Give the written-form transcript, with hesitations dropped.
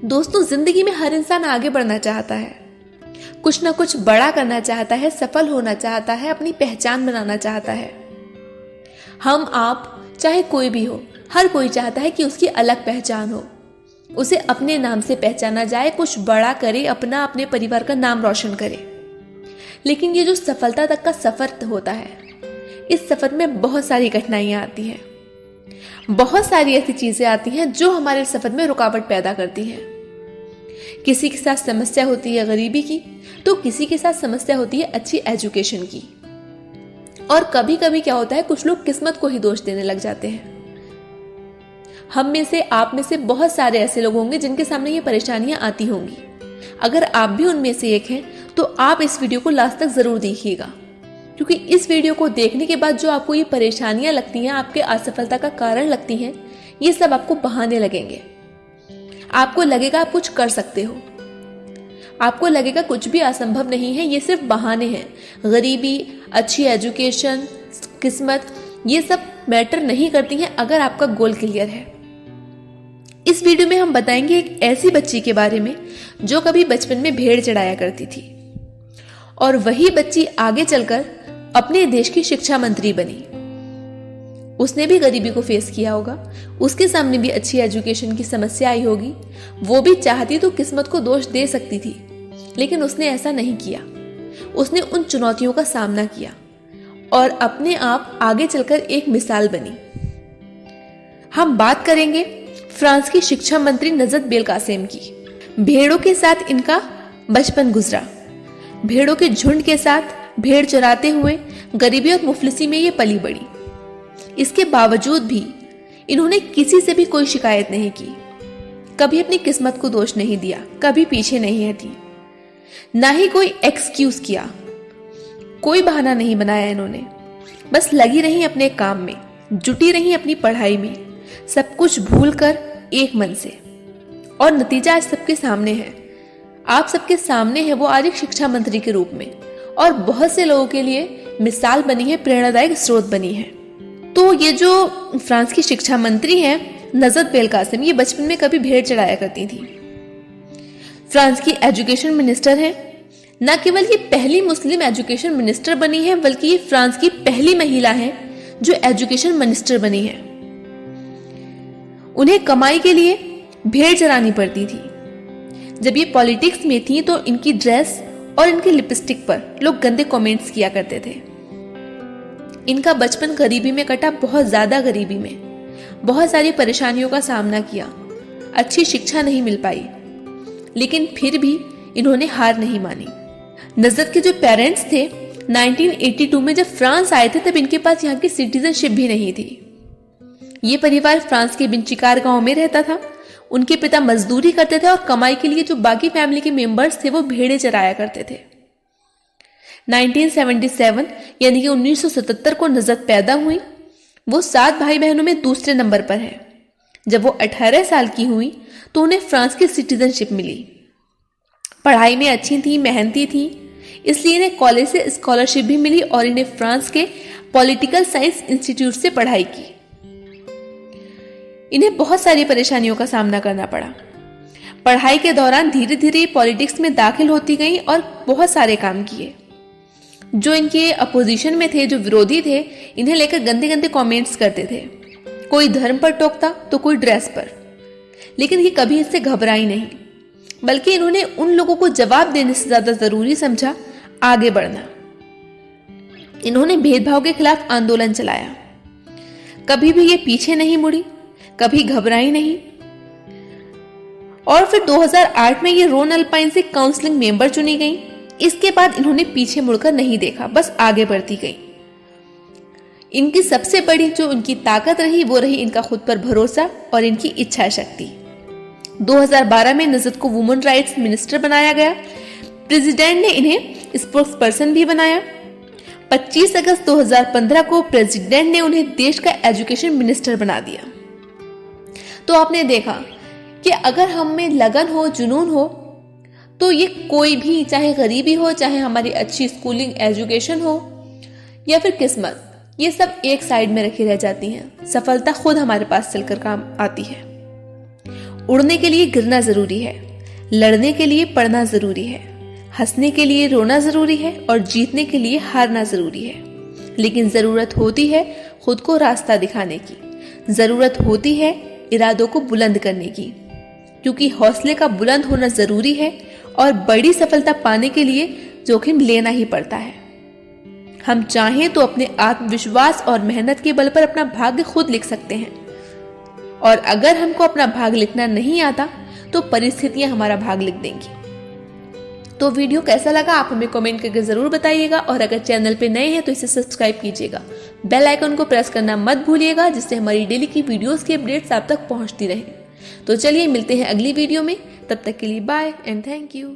दोस्तों, जिंदगी में हर इंसान आगे बढ़ना चाहता है, कुछ ना कुछ बड़ा करना चाहता है, सफल होना चाहता है, अपनी पहचान बनाना चाहता है। हम आप चाहे कोई भी हो, हर कोई चाहता है कि उसकी अलग पहचान हो, उसे अपने नाम से पहचाना जाए, कुछ बड़ा करे, अपने परिवार का नाम रोशन करे। लेकिन ये जो सफलता तक का सफर होता है, इस सफर में बहुत सारी कठिनाइयां आती हैं, बहुत सारी ऐसी चीजें आती हैं जो हमारे सफर में रुकावट पैदा करती हैं। किसी के साथ समस्या होती है गरीबी की, तो किसी के साथ समस्या होती है अच्छी एजुकेशन की। और कभी कभी क्या होता है, कुछ लोग किस्मत को ही दोष देने लग जाते हैं। हम में से, आप में से बहुत सारे ऐसे लोग होंगे जिनके सामने ये परेशानियां आती होंगी। अगर आप भी उनमें से एक हैं, तो आप इस वीडियो को लास्ट तक जरूर देखिएगा, क्योंकि इस वीडियो को देखने के बाद जो आपको ये परेशानियां लगती हैं, आपके असफलता का कारण लगती हैं, ये सब आपको बहाने लगेंगे। आपको लगेगा आप कुछ कर सकते हो, आपको लगेगा कुछ भी असंभव नहीं है, ये सिर्फ बहाने हैं। गरीबी, अच्छी एजुकेशन, किस्मत, ये सब मैटर नहीं करती हैं अगर आपका गोल क्लियर है। इस वीडियो में हम बताएंगे एक ऐसी बच्ची के बारे में जो कभी बचपन में भेड़ चढ़ाया करती थी, और वही बच्ची आगे चलकर अपने देश की शिक्षा मंत्री बनी। उसने भी गरीबी को फेस किया होगा, उसके सामने भी अच्छी एजुकेशन की समस्या आई होगी। वो भी चाहती तो किस्मत को दोष दे सकती थी, लेकिन उसने ऐसा नहीं किया। उसने उन चुनौतियों का सामना किया और अपने आप आगे चलकर एक मिसाल बनी। हम बात करेंगे फ्रांस की शिक्षा मंत्री नजत बेलकासेम की। भेड़ों के साथ इनका बचपन गुजरा। भेड़ों के झुंड के साथ भेड़ चराते हुए गरीबी और मुफलिसी में ये पली बड़ी। इसके बावजूद भी इन्होंने किसी से भी कोई शिकायत नहीं की, कभी अपनी किस्मत को दोष नहीं दिया, कभी पीछे नहीं हटी, ना ही कोई एक्सक्यूज किया, कोई बहाना नहीं बनाया। इन्होंने बस लगी रही अपने काम में, जुटी रही अपनी पढ़ाई में, सब कुछ भूलकर एक मन से। और नतीजा आज सबके सामने है। आप सबके सामने है वो आज एक शिक्षा मंत्री के रूप में, और बहुत से लोगों के लिए मिसाल बनी है, प्रेरणादायक स्रोत बनी है। तो ये जो फ्रांस की शिक्षा मंत्री हैं नजत बेलकासेम, ये बचपन में कभी भेड़ चढ़ाया करती थी। फ्रांस की एजुकेशन मिनिस्टर हैं। न केवल ये पहली मुस्लिम एजुकेशन मिनिस्टर बनी है, बल्कि ये फ्रांस की पहली महिला है जो एजुकेशन मिनिस्टर बनी है। उन्हें कमाई के लिए भेड़ चरानी पड़ती थी। जब ये पॉलिटिक्स में थी तो इनकी ड्रेस और इनकी लिपस्टिक पर लोग गंदे कमेंट्स किया करते थे। इनका बचपन गरीबी में कटा, बहुत ज्यादा गरीबी में, बहुत सारी परेशानियों का सामना किया, अच्छी शिक्षा नहीं मिल पाई, लेकिन फिर भी इन्होंने हार नहीं मानी। नजत के जो पेरेंट्स थे, 1982 में जब फ्रांस आए थे, तब इनके पास यहाँ की सिटीजनशिप भी नहीं थी। ये परिवार फ्रांस के बिनचिकार गांव में रहता था। उनके पिता मजदूरी करते थे और कमाई के लिए जो बाकी फैमिली के मेंबर्स थे वो भेड़ें चराया करते थे। 1977 यानी कि 1977 को नजत पैदा हुई। वो 7 भाई बहनों में दूसरे नंबर पर है। जब वो 18 साल की हुई तो उन्हें फ्रांस की सिटीजनशिप मिली। पढ़ाई में अच्छी थी, मेहनती थी, इसलिए इन्हें कॉलेज से स्कॉलरशिप भी मिली और इन्हें फ्रांस के पॉलिटिकल साइंस इंस्टीट्यूट से पढ़ाई की। इन्हें बहुत सारी परेशानियों का सामना करना पड़ा। पढ़ाई के दौरान धीरे धीरे पॉलिटिक्स में दाखिल होती गई और बहुत सारे काम किए। जो इनके अपोजिशन में थे, जो विरोधी थे, इन्हें लेकर गंदे गंदे कमेंट्स करते थे। कोई धर्म पर टोकता तो कोई ड्रेस पर, लेकिन ये कभी इससे घबराई नहीं, बल्कि इन्होंने उन लोगों को जवाब देने से ज्यादा जरूरी समझा आगे बढ़ना। इन्होंने भेदभाव के खिलाफ आंदोलन चलाया। कभी भी ये पीछे नहीं मुड़ी, कभी घबराई नहीं। और फिर 2008 में ये रोन अल्पाइन से काउंसलिंग मेंबर चुनी गई। इसके बाद इन्होंने पीछे मुड़कर नहीं देखा, बस आगे बढ़ती गई। इनकी सबसे बड़ी जो इनकी ताकत रही वो रही इनका खुद पर भरोसा और इनकी इच्छा शक्ति। 2012 में नजत को वुमेन राइट्स मिनिस्टर बनाया गया। प्रेसिडेंट ने इन्हें स्पोक्स पर्सन भी बनाया। 25 अगस्त 2015 को प्रेसिडेंट ने उन्हें देश का एजुकेशन मिनिस्टर बना दिया। तो आपने देखा कि अगर हम में लगन हो, जुनून हो, तो ये कोई भी, चाहे गरीबी हो, चाहे हमारी अच्छी स्कूलिंग एजुकेशन हो या फिर किस्मत, ये सब एक साइड में रखी रह जाती हैं। सफलता खुद हमारे पास चलकर काम आती है। उड़ने के लिए गिरना जरूरी है, लड़ने के लिए पढ़ना जरूरी है, हंसने के लिए रोना जरूरी है और जीतने के लिए हारना जरूरी है। लेकिन जरूरत होती है खुद को रास्ता दिखाने की, जरूरत होती है इरादों को बुलंद करने की, क्योंकि हौसले का बुलंद होना जरूरी है और बड़ी सफलता पाने के लिए जोखिम लेना ही पड़ता है। हम चाहें तो अपने आत्मविश्वास और मेहनत के बल पर अपना भाग्य खुद लिख सकते हैं, और अगर हमको अपना भाग्य लिखना नहीं आता तो परिस्थितियां हमारा भाग्य लिख देंगी। तो वीडियो कैसा लगा आप हमें कमेंट करके जरूर बताइएगा, और अगर चैनल पे नए हैं तो इसे सब्सक्राइब कीजिएगा, बेल आइकन को प्रेस करना मत भूलिएगा, जिससे हमारी डेली की वीडियोस की अपडेट्स आप तक पहुंचती रहें। तो चलिए मिलते हैं अगली वीडियो में, तब तक के लिए बाय एंड थैंक यू।